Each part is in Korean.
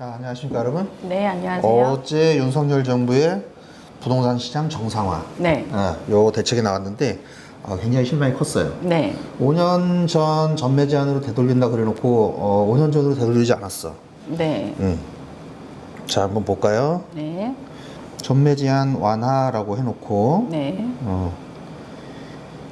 안녕하십니까 여러분. 네, 안녕하세요. 어제 윤석열 정부의 부동산 시장 정상화 네. 요 대책이 나왔는데 굉장히 실망이 컸어요. 네. 5년 전 전매 제한으로 되돌린다 그래놓고 5년 전으로 되돌리지 않았어. 네. 자, 한번 볼까요? 네. 전매 제한 완화라고 해놓고 네.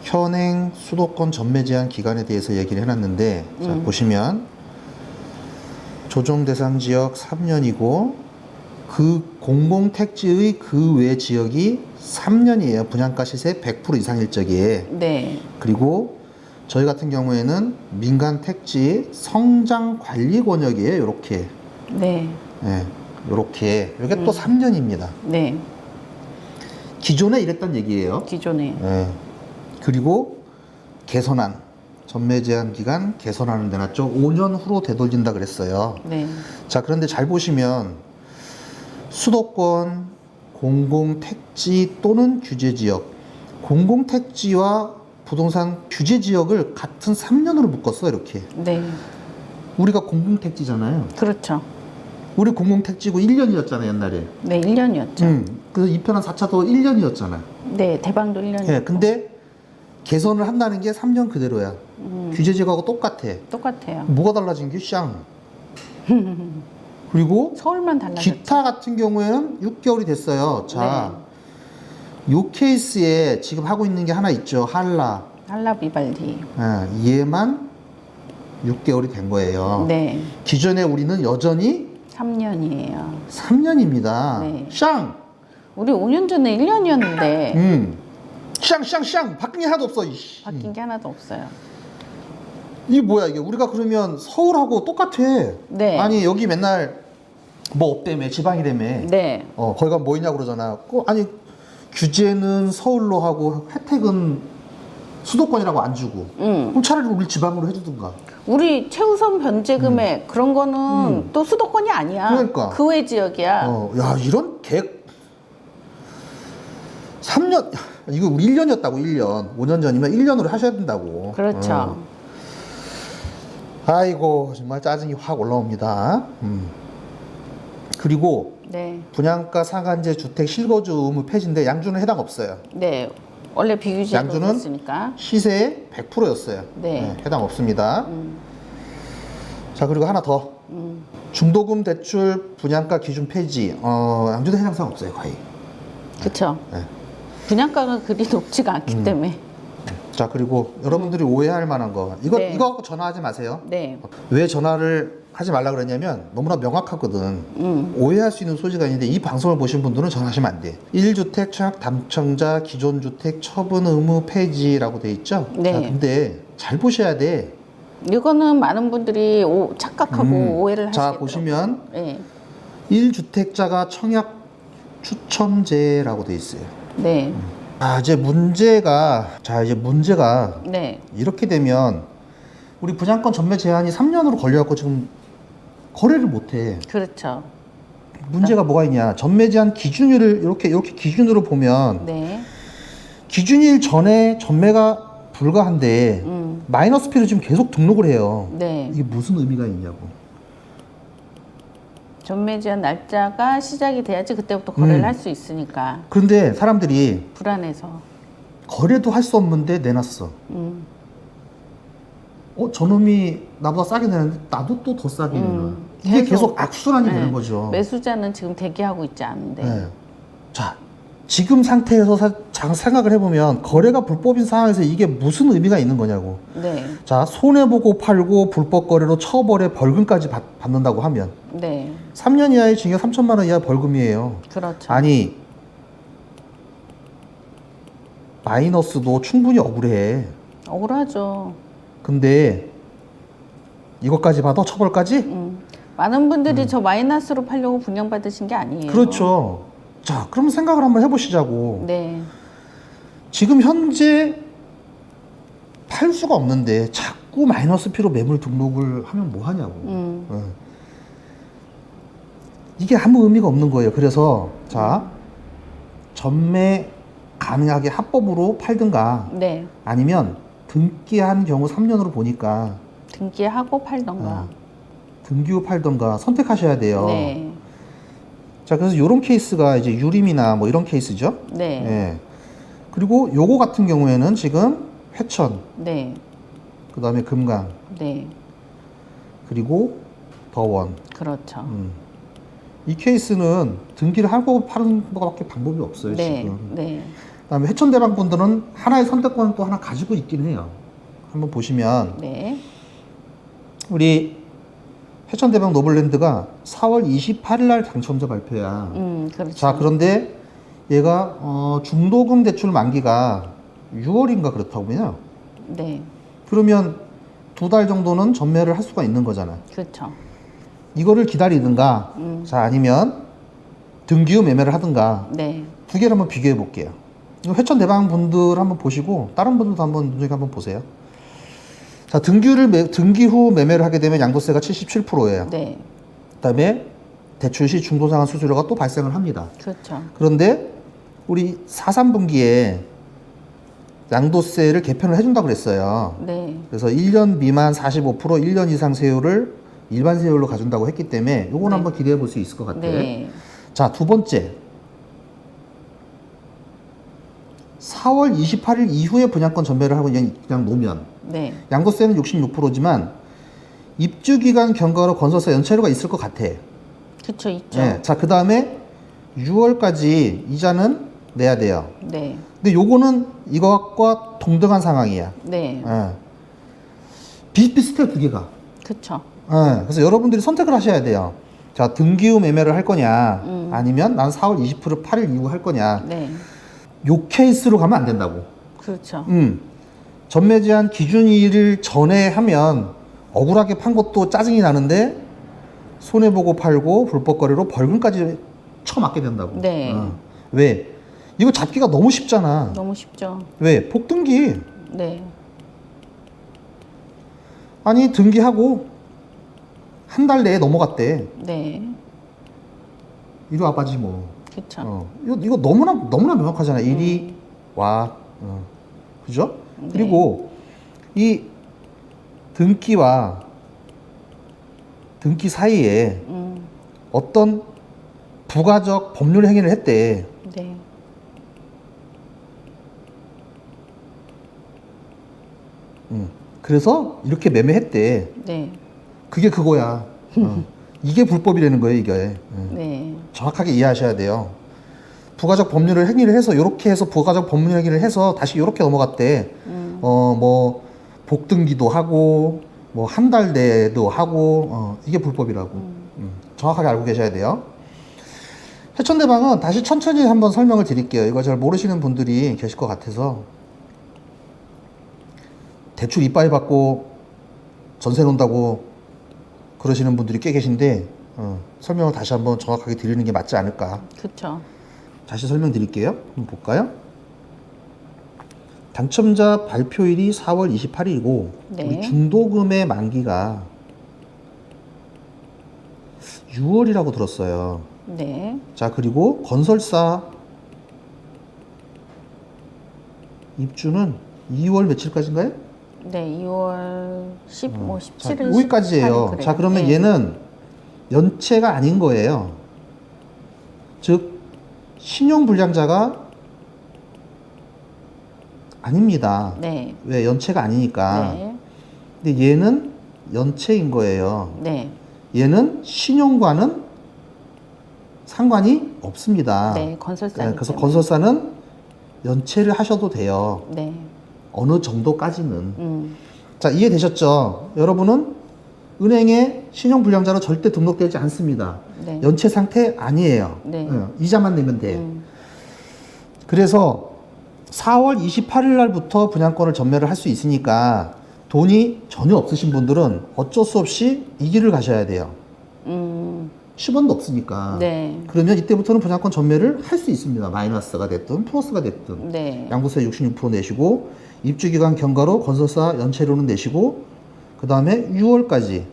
현행 수도권 전매 제한 기간에 대해서 얘기를 해놨는데 자, 보시면 조정 대상 지역 3년이고 그 공공택지의 그 외 지역이 3년이에요. 분양가 시세 100% 이상일 적에. 네. 그리고 저희 같은 경우에는 민간 택지 성장 관리 권역이에요. 요렇게. 네. 예. 요렇게. 요게 또 3년입니다. 네. 기존에 이랬단 얘기예요. 기존에. 예. 그리고 개선안. 전매 제한 기간 개선하는 데 놨죠. 5년 후로 되돌린다 그랬어요. 네. 자, 그런데 잘 보시면 수도권 공공택지 또는 규제지역, 공공택지와 부동산 규제지역을 같은 3년으로 묶었어. 이렇게. 네. 우리가 공공택지잖아요. 그렇죠. 우리 공공택지고 1년이었잖아요 옛날에. 네, 1년이었죠. 그래서 2편한 4차도 1년이었잖아. 네, 대방도 1년이었고. 예, 근데 개선을 한다는 게 3년 그대로야. 규제지역하고 똑같아. 똑같아요. 뭐가 달라진 게 쌍. 그리고 서울만 달라졌죠. 기타 같은 경우에는 6개월이 됐어요. 자, 요 케이스에 지금 하고 있는 게 하나 있죠. 한라. 한라 비발디. 얘만 6개월이 된 거예요. 네. 기존에 우리는 여전히 3년이에요. 3년입니다. 네. 쌍! 우리 5년 전에 1년이었는데 쌍! 바뀐 게 하나도 없어. 이씨. 바뀐 게 하나도 없어요. 이게 뭐야 이게. 우리가 그러면 서울하고 똑같아. 네. 아니 여기 맨날 뭐 없다며 지방이라며. 네. 거기 가면 뭐 있냐고 그러잖아. 아니 규제는 서울로 하고 혜택은 수도권이라고 안 주고. 그럼 차라리 우리 지방으로 해주든가. 우리 최우선 변제 금액 그런 거는 또 수도권이 아니야. 그러니까. 그 외 지역이야. 야 이런 3년 이거 우리 1년이었다고 1년. 5년 전이면 1년으로 하셔야 된다고. 그렇죠. 아이고 정말 짜증이 확 올라옵니다. 그리고 네. 분양가 상한제 주택 실거주 의무 폐지인데 양주는 해당 없어요. 네. 원래 비규제로 양주는 했으니까. 시세의 100%였어요. 네. 해당 없습니다. 자, 그리고 하나 더. 중도금 대출 분양가 기준 폐지. 양주도 해당사항 없어요, 거의. 그렇죠. 네. 분양가가 그리 높지가 않기 때문에. 자, 그리고 여러분들이 오해할 만한 거. 네. 이거 전화하지 마세요. 네. 왜 전화를 하지 말라 그랬냐면 너무나 명확하거든. 오해할 수 있는 소지가 있는데 이 방송을 보신 분들은 전화하시면 안 돼. 1주택 청약 담청자 기존 주택 처분 의무 폐지라고 돼 있죠? 네. 자, 근데 잘 보셔야 돼. 이거는 많은 분들이 착각하고 오해를 자, 하시더라고요. 보시면 네. 1주택자가 청약 추첨제라고 돼 있어요. 네. 이제 문제가 네. 이렇게 되면 우리 분양권 전매 제한이 3년으로 걸려갖고 지금 거래를 못해. 그렇죠. 문제가 뭐가 있냐? 전매 제한 기준일을 이렇게 기준으로 보면 네. 기준일 전에 전매가 불가한데 마이너스 피를 지금 계속 등록을 해요. 네. 이게 무슨 의미가 있냐고. 전매 제한 날짜가 시작이 돼야지 그때부터 거래를 할 수 있으니까. 그런데 사람들이 불안해서. 거래도 할 수 없는데 내놨어. 저놈이 나보다 싸게 내는데 나도 또 더 싸게 내놔. 이게 계속 악순환이 네. 되는 거죠. 매수자는 지금 대기하고 있지 않은데. 네. 자, 지금 상태에서 생각을 해보면 거래가 불법인 상황에서 이게 무슨 의미가 있는 거냐고. 네. 자, 손해보고 팔고 불법 거래로 처벌에 벌금까지 받는다고 하면 네. 3년 이하의 징역 3천만 원 이하 벌금이에요. 그렇죠. 아니 마이너스도 충분히 억울해. 억울하죠. 근데 이것까지 받아? 처벌까지? 많은 분들이 저 마이너스로 팔려고 분양받으신 게 아니에요. 그렇죠. 자, 그럼 생각을 한번 해보시자고. 네. 지금 현재 팔 수가 없는데 자꾸 마이너스 피로 매물 등록을 하면 뭐 하냐고. 이게 아무 의미가 없는 거예요. 그래서 자, 전매 가능하게 합법으로 팔든가 네. 아니면 등기한 경우 3년으로 보니까 등기하고 팔던가. 등기 후 팔던가 선택하셔야 돼요. 네. 자, 그래서 이런 케이스가 이제 유림이나 뭐 이런 케이스죠. 네. 예. 그리고 요거 같은 경우에는 지금 회천, 네. 그 다음에 금강, 네. 그리고 더원. 그렇죠. 이 케이스는 등기를 하고 파는 것밖에 방법이 없어요, 네. 지금. 네. 그다음에 회천대방 분들은 하나의 선택권을 또 하나 가지고 있긴 해요. 한번 보시면 네. 우리 회천대방 노블랜드가 4월 28일 날 당첨자 발표야. 그렇죠. 자, 그런데 얘가 중도금 대출 만기가 6월인가 그렇다고요. 네. 그러면 2달 정도는 전매를 할 수가 있는 거잖아. 그렇죠. 이거를 기다리든가, 자, 아니면 등기 후 매매를 하든가, 네. 두 개를 한번 비교해 볼게요. 회천 대방 분들 한번 보시고 다른 분들도 한번 눈여겨 한번 보세요. 자, 등기 후 매매를 하게 되면 양도세가 77%예요. 네. 그다음에 대출 시 중도상환 수수료가 또 발생을 합니다. 그렇죠. 그런데 우리 4, 3분기에 양도세를 개편을 해준다고 그랬어요. 네. 그래서 1년 미만 45%, 1년 이상 세율을 일반 세율로 가준다고 했기 때문에 요건 네. 한번 기대해 볼 수 있을 것 같아요. 네. 자, 두 번째. 4월 28일 이후에 분양권 전매를 하고 그냥 놓으면 네. 양도세는 66%지만 입주기간 경과로 건설사 연체료가 있을 것 같아. 그렇죠. 있죠. 네. 자, 그 다음에 6월까지 이자는 내야 돼요. 네. 근데 요거는 이것과 동등한 상황이야. 네. 예. 비슷비슷해요, 두 개가. 그렇죠. 예. 그래서 여러분들이 선택을 하셔야 돼요. 자, 등기 후 매매를 할 거냐, 아니면 난 4월 28일 이후 할 거냐. 네. 요 케이스로 가면 안 된다고. 그렇죠. 전매 제한 기준일을 전에 하면 억울하게 판 것도 짜증이 나는데 손해보고 팔고 불법 거래로 벌금까지 쳐맞게 된다고. 네. 왜? 이거 잡기가 너무 쉽잖아. 너무 쉽죠. 왜? 복등기. 네. 아니, 등기하고 한 달 내에 넘어갔대. 네. 이리 와봐지 뭐. 그렇죠. 이거 너무나 명확하잖아. 이리 와. 그죠? 네. 그리고 이 등기와 등기 사이에 어떤 부가적 법률 행위를 했대. 네. 그래서 이렇게 매매했대. 네. 그게 그거야. 이게 불법이라는 거예요, 이게. 네. 정확하게 이해하셔야 돼요. 부가적 법률을 행위를 해서 이렇게 해서 부가적 법률 행위를 해서 다시 이렇게 넘어갔대. 뭐 복등기도 하고 뭐 한 달 내도 하고 이게 불법이라고. 정확하게 알고 계셔야 돼요. 회천대방은 다시 천천히 한번 설명을 드릴게요. 이거 잘 모르시는 분들이 계실 것 같아서. 대출 이빠이 받고 전세 논다고 그러시는 분들이 꽤 계신데 설명을 다시 한번 정확하게 드리는 게 맞지 않을까. 그렇죠. 다시 설명드릴게요. 한번 볼까요? 당첨자 발표일이 4월 28일이고 네. 우리 중도금의 만기가 6월이라고 들었어요. 네. 자, 그리고 건설사 입주는 2월 며칠까지인가요? 네. 2월 15, 17일. 5일까지예요. 자, 그러면 네. 얘는 연체가 아닌 거예요. 즉 신용불량자가 아닙니다. 네. 왜? 연체가 아니니까. 네. 근데 얘는 연체인 거예요. 네. 얘는 신용과는 상관이 없습니다. 네. 건설사. 네, 그래서 건설사는 연체를 하셔도 돼요. 네. 어느 정도까지는. 자, 이해되셨죠? 여러분은 은행에 신용불량자로 절대 등록되지 않습니다. 네. 연체 상태 아니에요. 네. 이자만 내면 돼. 그래서 4월 28일 날부터 분양권을 전매를 할 수 있으니까 돈이 전혀 없으신 분들은 어쩔 수 없이 이 길을 가셔야 돼요. 10원도 없으니까. 네. 그러면 이때부터는 분양권 전매를 할 수 있습니다. 마이너스가 됐든 플러스가 됐든. 네. 양도세 66% 내시고 입주기간 경과로 건설사 연체료는 내시고 그 다음에 6월까지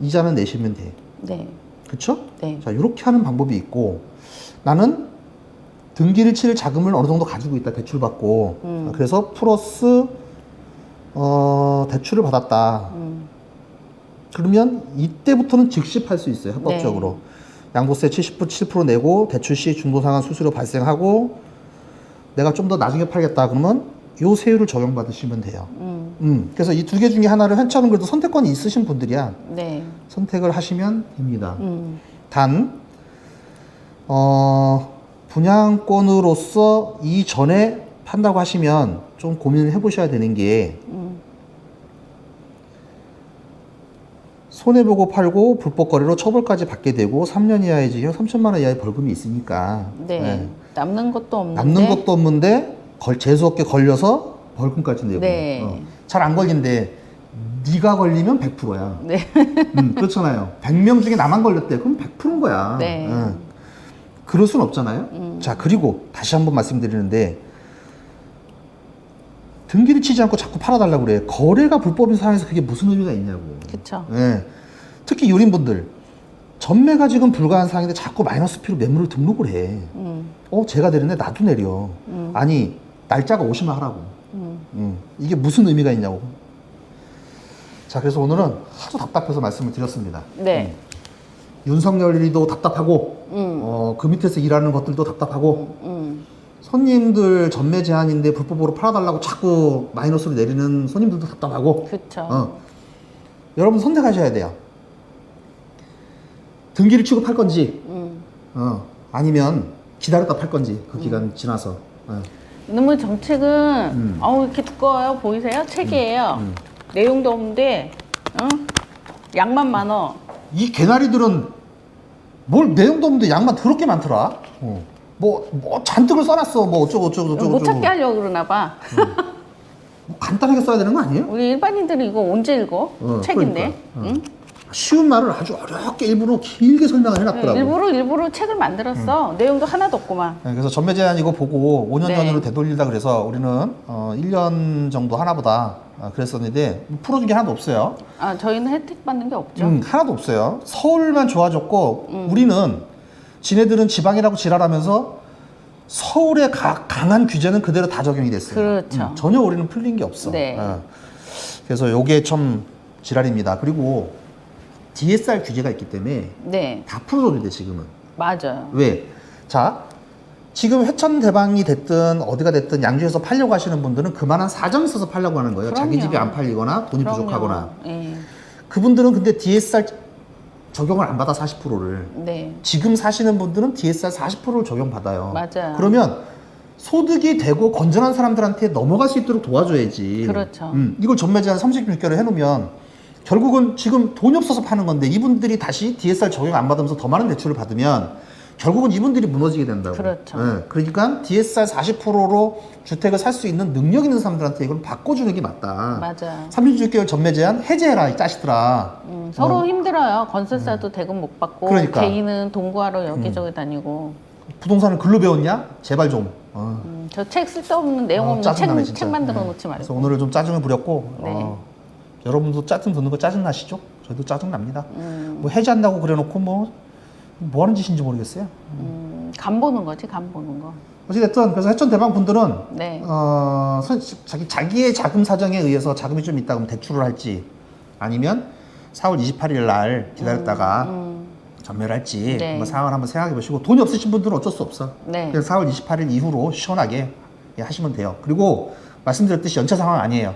이자는 내시면 돼. 네. 그쵸? 네. 자, 이렇게 하는 방법이 있고 나는 등기를 칠 자금을 어느 정도 가지고 있다. 대출받고. 그래서 플러스 대출을 받았다. 그러면 이때부터는 즉시 팔 수 있어요. 합법적으로. 양도세 7% 내고 대출 시 중도상환 수수료 발생하고 내가 좀 더 나중에 팔겠다 그러면 요 세율을 적용받으시면 돼요. 그래서 이 두 개 중에 하나를 회차는 그래도 선택권이 있으신 분들이야. 네. 선택을 하시면 됩니다. 단 분양권으로서 이전에 판다고 하시면 좀 고민을 해보셔야 되는 게 손해보고 팔고 불법 거래로 처벌까지 받게 되고 3년 이하의 징역 3천만 원 이하의 벌금이 있으니까 네. 남는 것도 없는데. 남는 것도 없는데 재수없게 걸려서 벌금까지 내고 네. 잘 안 걸린데 네가 걸리면 100%야. 네. 그렇잖아요. 100명 중에 나만 걸렸대. 그럼 100%인 거야. 네. 그럴 순 없잖아요. 자, 그리고 다시 한번 말씀드리는데 등기를 치지 않고 자꾸 팔아달라고 그래. 거래가 불법인 상황에서 그게 무슨 의미가 있냐고. 그쵸. 예. 특히 유림분들 전매가 지금 불가한 상황인데 자꾸 마이너스 피로 매물을 등록을 해. 제가 내리네 나도 내려. 아니 날짜가 오시면 하라고. 이게 무슨 의미가 있냐고. 자, 그래서 오늘은 하도 답답해서 말씀을 드렸습니다. 네. 윤석열이도 답답하고 그 밑에서 일하는 것들도 답답하고 손님들 전매 제한인데 불법으로 팔아달라고 자꾸 마이너스로 내리는 손님들도 답답하고. 그쵸. 여러분 선택하셔야 돼요. 등기를 치고 팔 건지 아니면 기다렸다 팔 건지 그 기간 지나서. 이놈의 정책은 이렇게 두꺼워요. 보이세요? 책이에요. 내용도 없는데 양만 많어. 이 개나리들은 뭘 내용도 없는데 양만 더럽게 많더라. 뭐 잔뜩을 써놨어. 뭐 어쩌고 못 찾게 하려고 그러나 봐. 뭐 간단하게 써야 되는 거 아니에요? 우리 일반인들은 이거 언제 읽어? 책인데. 그러니까. 쉬운 말을 아주 어렵게 일부러 길게 설명을 해놨더라고. 일부러 책을 만들었어. 내용도 하나도 없구만. 네, 그래서 전매 제한 이거 보고 5년 네. 전으로 되돌리다 그래서 우리는 1년 정도 하나보다 그랬었는데 풀어준 게 하나도 없어요. 저희는 혜택 받는 게 없죠. 하나도 없어요. 서울만 좋아졌고 우리는 지네들은 지방이라고 지랄하면서 서울의 강한 규제는 그대로 다 적용이 됐어요. 그렇죠. 전혀 우리는 풀린 게 없어. 네. 그래서 요게 좀 지랄입니다. 그리고 DSR 규제가 있기 때문에 네. 다 풀어줘야 돼 지금은. 맞아요. 왜? 자, 지금 회천 대방이 됐든 어디가 됐든 양주에서 팔려고 하시는 분들은 그만한 사정이 있어서 팔려고 하는 거예요. 자기 그럼요. 집이 안 팔리거나 돈이 그럼요. 부족하거나. 예. 그분들은 근데 DSR 적용을 안 받아 40%를. 네. 지금 사시는 분들은 DSR 40%를 적용받아요. 맞아요. 그러면 소득이 되고 건전한 사람들한테 넘어갈 수 있도록 도와줘야지. 그렇죠. 이걸 전매 제한 36개월 해놓으면 결국은 지금 돈이 없어서 파는 건데 이분들이 다시 DSR 적용 안 받으면서 더 많은 대출을 받으면 결국은 이분들이 무너지게 된다고. 그렇죠. 그러니까 DSR 40%로 주택을 살 수 있는 능력 있는 사람들한테 이걸 바꿔주는 게 맞다. 맞아요. 36개월 전매 제한 해제해라 이 짜시더라. 서로 힘들어요. 건설사도 대금 못 받고 그러니까. 개인은 동거하러 여기저기 다니고. 부동산을 글로 배웠냐? 제발 좀. 저 책 쓸데없는 내용 없는 짜증나네, 진짜. 책 만들어 놓지 말고. 그래서 오늘은 좀 짜증을 부렸고 네. 여러분도 짜증 듣는 거 짜증 나시죠? 저희도 짜증 납니다. 뭐 해제한다고 그래놓고 뭐 하는 짓인지 모르겠어요. 간 보는 거지, 간 보는 거. 어찌됐든 그래서 해천 대방 분들은 네. 자기의 자금 사정에 의해서 자금이 좀 있다 그러면 대출을 할지 아니면 4월 28일 날 기다렸다가 전매를 할지 네. 한번 상황을 한번 생각해 보시고 돈이 없으신 분들은 어쩔 수 없어. 네. 그래서 4월 28일 이후로 시원하게 하시면 돼요. 그리고 말씀드렸듯이 연체 상황 아니에요.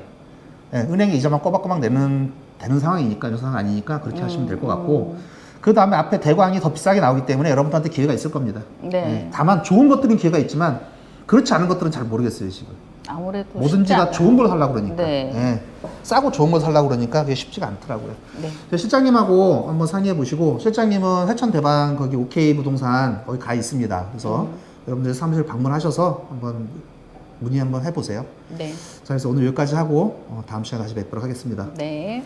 은행에 이자만 꼬박꼬박 되는 상황이니까 이런 상황 아니니까 그렇게 하시면 될 것 같고 그 다음에 앞에 대광이 더 비싸게 나오기 때문에 여러분들한테 기회가 있을 겁니다. 네. 다만 좋은 것들은 기회가 있지만 그렇지 않은 것들은 잘 모르겠어요 지금. 아무래도 뭐든지 쉽지 다 않아요. 좋은 걸 살려고 그러니까. 네. 싸고 좋은 걸 살려고 그러니까 그게 쉽지가 않더라고요. 네. 그래서 실장님하고 한번 상의해 보시고 실장님은 해천 대방 거기 OK 부동산 거기 가 있습니다. 그래서 여러분들 사무실 방문하셔서 한번 문의 한번 해보세요. 네. 자, 그래서 오늘 여기까지 하고 다음 시간에 다시 뵙도록 하겠습니다. 네.